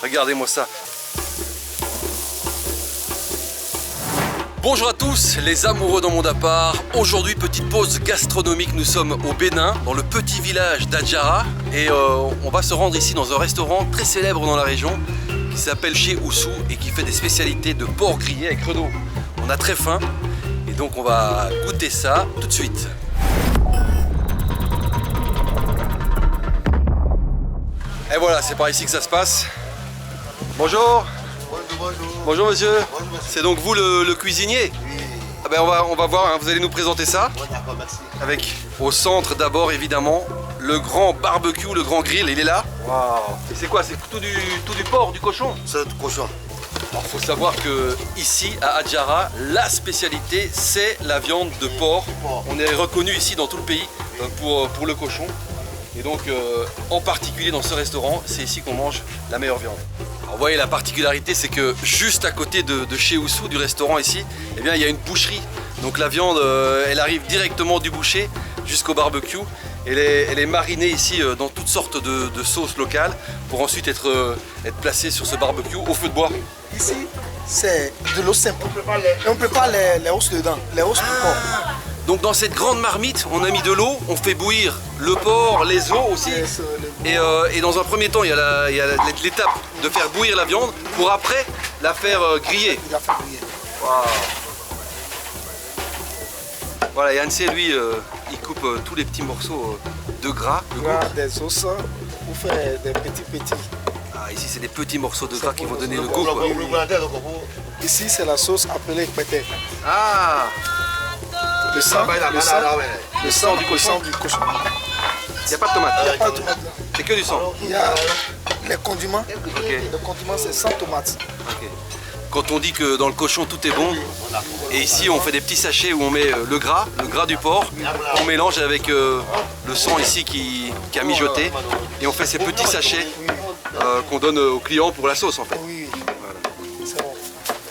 Regardez-moi ça. Bonjour à tous les amoureux d'un monde à part. Aujourd'hui, petite pause gastronomique. Nous sommes au Bénin, dans le petit village d'Adjara. Et on va se rendre ici dans un restaurant très célèbre dans la région qui s'appelle Chez Oussou et qui fait des spécialités de porc grillé avec Renaud. On a très faim et donc on va goûter ça tout de suite. Et voilà, c'est par ici que ça se passe. Bonjour. Bonjour monsieur. C'est donc vous le cuisinier? Oui. Ah ben on va voir, hein. Vous allez nous présenter ça. Ouais, d'accord, merci. Avec au centre d'abord évidemment le grand barbecue, le grand grill, il est là. Waouh. Et c'est quoi? C'est tout du porc, du cochon? C'est du cochon. Alors faut savoir que ici à Adjara, la spécialité c'est la viande de porc. On est reconnu ici dans tout le pays pour le cochon. Et donc en particulier dans ce restaurant, c'est ici qu'on mange la meilleure viande. Alors, vous voyez, la particularité c'est que juste à côté de chez Oussou, du restaurant ici, eh bien, il y a une boucherie. Donc la viande elle arrive directement du boucher jusqu'au barbecue. Elle est marinée ici dans toutes sortes de sauces locales pour ensuite être placée sur ce barbecue au feu de bois. Ici, c'est de l'eau simple. Et on prépare les os dedans, les os du porc. Donc dans cette grande marmite, on a mis de l'eau, on fait bouillir le porc, les os aussi. Et dans un premier temps, il y a l'étape de faire bouillir la viande pour après la faire griller. Wow. Voilà, et Ansé, lui, il coupe tous les petits morceaux de gras. Des os pour faire des petits. Ah, ici, c'est des petits morceaux de gras qui vont donner le goût. Ici, c'est la sauce appelée pété. Ah, Le sang du cochon. il n'y a pas de tomate. Il n'y a pas de tomate. C'est que du sang. Il y a les condiments. Ok. Les condiments, c'est sans tomate. Ok. Quand on dit que dans le cochon tout est bon, et ici on fait des petits sachets où on met le gras du porc, on mélange avec le sang ici qui a mijoté, et on fait ces petits sachets qu'on donne aux clients pour la sauce en fait. Oui, c'est bon.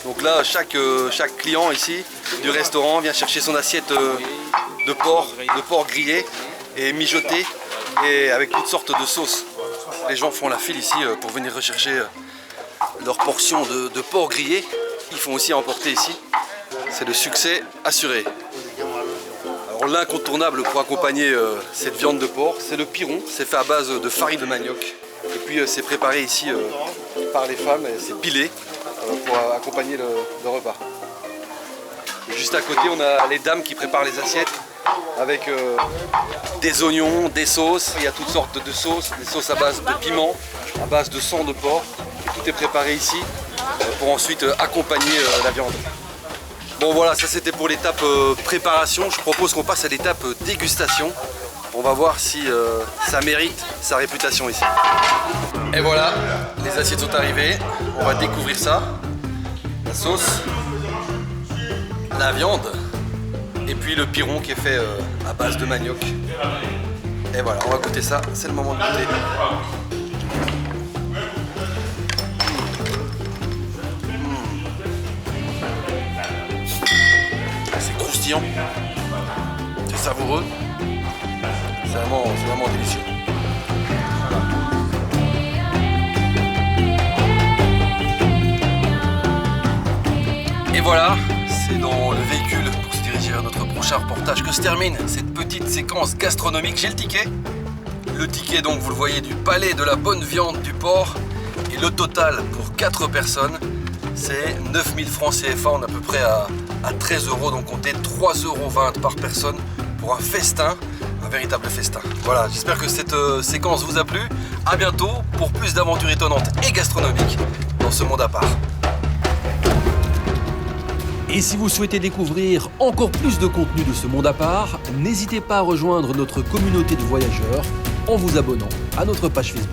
Donc là, chaque client ici du restaurant vient chercher son assiette de porc grillé et mijoté, et avec toutes sortes de sauces. Les gens font la file ici pour venir rechercher leur portion de porc grillé. Ils font aussi emporter ici. C'est le succès assuré. Alors l'incontournable pour accompagner cette viande de porc, c'est le piron. C'est fait à base de farine de manioc. Et puis c'est préparé ici par les femmes, c'est pilé pour accompagner le repas. Et juste à côté, on a les dames qui préparent les assiettes avec des oignons, des sauces. Il y a toutes sortes de sauces, des sauces à base de piment, à base de sang de porc. Tout est préparé ici pour ensuite accompagner la viande. Bon voilà, ça c'était pour l'étape préparation. Je propose qu'on passe à l'étape dégustation. On va voir si ça mérite sa réputation ici. Et voilà, les assiettes sont arrivées. On va découvrir ça. La sauce, la viande, et puis le piron qui est fait à base de manioc. Et voilà, on va goûter ça. C'est le moment de goûter. C'est croustillant, c'est savoureux, c'est vraiment délicieux. Et voilà, c'est dans le véhicule pour se diriger vers notre prochain reportage que se termine cette petite séquence gastronomique. J'ai le ticket. Le ticket, donc, vous le voyez, du palais de la bonne viande du porc. Et le total pour 4 personnes, c'est 9000 francs CFA. On est à peu près à 13 €, donc comptez 3,20 € par personne pour un festin, un véritable festin. Voilà, j'espère que cette séquence vous a plu. A bientôt pour plus d'aventures étonnantes et gastronomiques dans ce monde à part. Et si vous souhaitez découvrir encore plus de contenu de ce monde à part, n'hésitez pas à rejoindre notre communauté de voyageurs en vous abonnant à notre page Facebook.